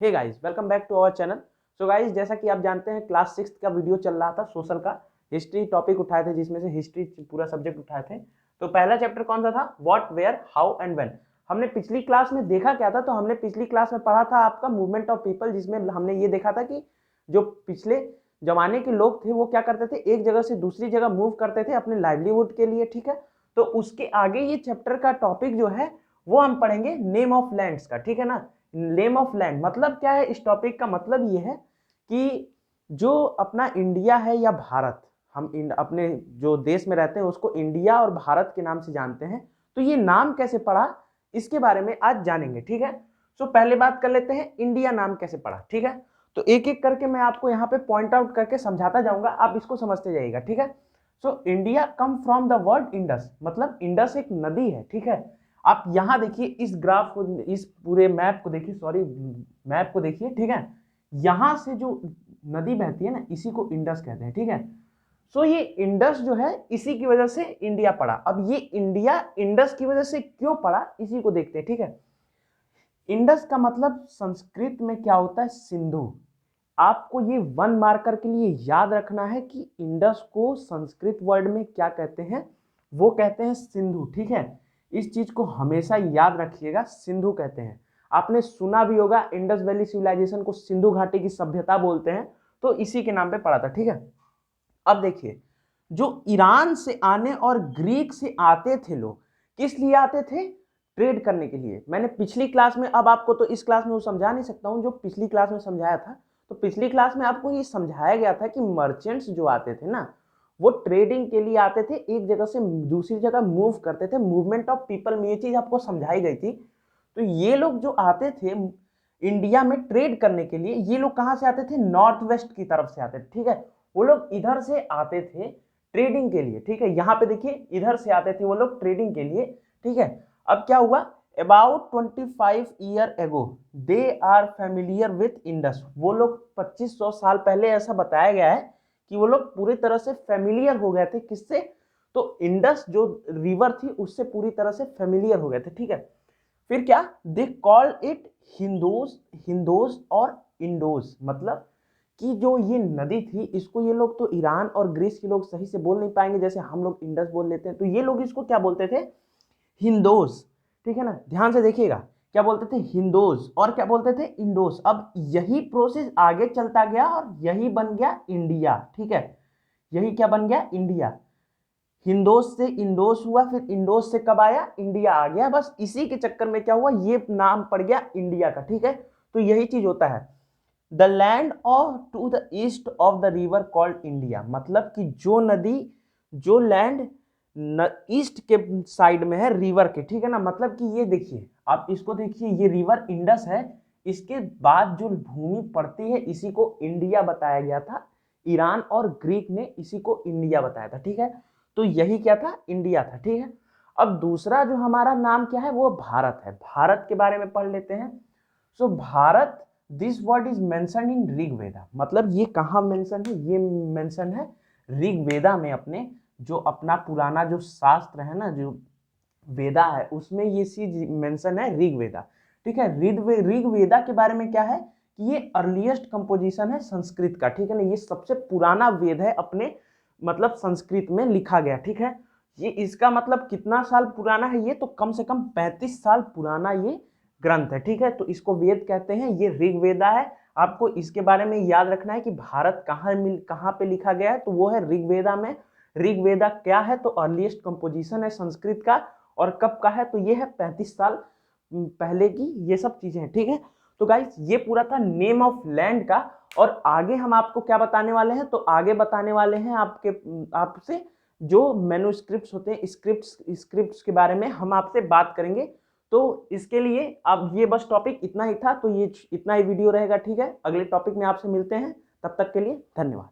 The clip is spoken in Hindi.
Hey guys, welcome back to our channel. So guys, जैसा कि आप जानते हैं क्लास 6 का वीडियो चल रहा था, सोशल का हिस्ट्री टॉपिक उठाए थे, जिसमें से हिस्ट्री पूरा सब्जेक्ट उठाए थे। तो पहला चैप्टर कौन सा था? What, where, how and when. हमने पिछली क्लास में देखा क्या था? तो हमने पिछली क्लास में पढ़ा था आपका मूवमेंट ऑफ पीपल, जिसमें हमने ये देखा था कि जो पिछले जमाने के लोग थे वो क्या करते थे, एक जगह से दूसरी जगह मूव करते थे अपने लाइवलीहुड के लिए। ठीक है, तो उसके आगे ये चैप्टर का टॉपिक जो है वो हम पढ़ेंगे नेम ऑफ लैंड्स का। ठीक है ना, नेम ऑफ लैंड मतलब क्या है? इस टॉपिक का मतलब ये है कि जो अपना इंडिया है या भारत, हम अपने जो देश में रहते हैं उसको इंडिया और भारत के नाम से जानते हैं। तो ये नाम कैसे पड़ा, इसके बारे में आज जानेंगे। ठीक है, तो पहले बात कर लेते हैं इंडिया नाम कैसे पड़ा। ठीक है, तो एक एक करके मैं आपको यहाँ पे पॉइंट आउट करके समझाता जाऊंगा, आप इसको समझते जाइएगा। ठीक है, so India come from the word Indus, मतलब इंडस एक नदी है। ठीक है, आप यहां देखिए, इस ग्राफ को, इस पूरे मैप को देखिए, सॉरी मैप को देखिए। ठीक है, यहां से जो नदी बहती है ना, इसी को इंडस कहते हैं। ठीक है, सो ये इंडस जो है इसी की वजह से इंडिया पड़ा। अब ये इंडिया इंडस की वजह से क्यों पड़ा, इसी को देखते हैं। ठीक है, इंडस का मतलब संस्कृत में क्या होता है? सिंधु। आपको ये वन मार्कर के लिए याद रखना है कि इंडस को संस्कृत वर्ड में क्या कहते हैं? वो कहते हैं सिंधु। ठीक है, इस चीज को हमेशा याद रखिएगा, सिंधु कहते हैं। आपने सुना भी होगा इंडस वैली सिविलाइजेशन को सिंधु घाटी की सभ्यता बोलते हैं, तो इसी के नाम पे पड़ा था। ठीक है, अब देखिए, जो ईरान से आने और ग्रीक से आते थे लोग, किस लिए आते थे? ट्रेड करने के लिए। मैंने पिछली क्लास में, अब आपको तो इस क्लास में वो समझा नहीं सकता हूं जो पिछली क्लास में समझाया था। तो पिछली क्लास में आपको ये समझाया गया था कि मर्चेंट्स जो आते थे ना, वो ट्रेडिंग के लिए आते थे, एक जगह से दूसरी जगह मूव करते थे। मूवमेंट ऑफ पीपल में ये चीज आपको समझाई गई थी। तो ये लोग जो आते थे इंडिया में ट्रेड करने के लिए, ये लोग कहां से आते थे? नॉर्थ वेस्ट की तरफ से आते थे। ठीक है, वो लोग इधर से आते थे ट्रेडिंग के लिए। ठीक है, यहां पे देखिए, इधर से आते थे वो लोग ट्रेडिंग के लिए। ठीक है, अब क्या हुआ? About 25 year ago they are familiar with Indus. वो लोग 2500 साल पहले, ऐसा बताया गया है कि वो लोग पूरी तरह से फेमिलियर हो गए थे। किससे? तो इंडस जो रिवर थी उससे पूरी तरह से फेमिलियर हो गए थे। ठीक है, फिर क्या? दे कॉल इट हिंदोज, हिंदोज और इंडोज, मतलब कि जो ये नदी थी इसको ये लोग तो ईरान और ग्रीस के लोग सही से बोल नहीं पाएंगे, जैसे हम लोग इंडस बोल लेते हैं, तो ये लोग इसको क्या बोलते थे? हिंदोज। ठीक है ना, ध्यान से देखिएगा, क्या बोलते थे? हिंदोज। और क्या बोलते थे? इंडोज। अब यही प्रोसेस आगे चलता गया और यही बन गया इंडिया। ठीक है, यही क्या बन गया? इंडिया। हिंदोस से इंडोस हुआ, फिर इंडोस से कब आया? इंडिया आ गया। बस इसी के चक्कर में क्या हुआ, ये नाम पड़ गया इंडिया का। ठीक है, तो यही चीज होता है। The land of to the east of the river called India, मतलब कि जो नदी, जो लैंड ईस्ट के साइड में है रिवर के। ठीक है ना, मतलब कि ये देखिए, आप इसको देखिए, ये रिवर इंडस है, इसके बाद जो भूमि पड़ती है इसी को इंडिया बताया गया था। ईरान और ग्रीक ने इसी को इंडिया बताया था। ठीक है, तो यही क्या था? इंडिया था। ठीक है, अब दूसरा जो हमारा नाम क्या है? वो भारत है। भारत के बारे में पढ़ लेते हैं। So Bharat, this word is mention in Rigveda, मतलब ये कहाँ मेंशन है? ये मेंशन है ऋग्वेदा में, अपने जो अपना पुराना जो शास्त्र है ना, जो वेदा है, उसमें ये चीज मेंशन है, ऋग्वेदा। ठीक है, ऋग्वेदा के बारे में क्या है कि ये अर्लीस्ट कंपोजिशन है संस्कृत का। ठीक है ना, ये सबसे पुराना वेद है अपने, मतलब संस्कृत में लिखा गया। ठीक है, ये इसका मतलब कितना साल पुराना है? ये तो कम से कम 35 साल पुराना ये ग्रंथ है। ठीक है, तो इसको वेद कहते हैं, ये ऋग्वेदा है। आपको इसके बारे में याद रखना है कि भारत कहाँ पे लिखा गया है, तो वो है ऋग्वेदा में। ऋग्वेदा क्या है? तो अर्लीस्ट कंपोजिशन है संस्कृत का। और कब का है? तो ये है 35 साल पहले की ये सब चीजें हैं। ठीक है, तो गाइस ये पूरा था नेम ऑफ लैंड का। और आगे हम आपको क्या बताने वाले हैं? तो आगे बताने वाले हैं आपसे जो मैन्युस्क्रिप्ट्स होते हैं, स्क्रिप्ट्स के बारे में हम आपसे बात करेंगे। तो इसके लिए अब ये बस टॉपिक इतना ही था, तो ये इतना ही वीडियो रहेगा। ठीक है, अगले टॉपिक में आपसे मिलते हैं, तब तक के लिए धन्यवाद।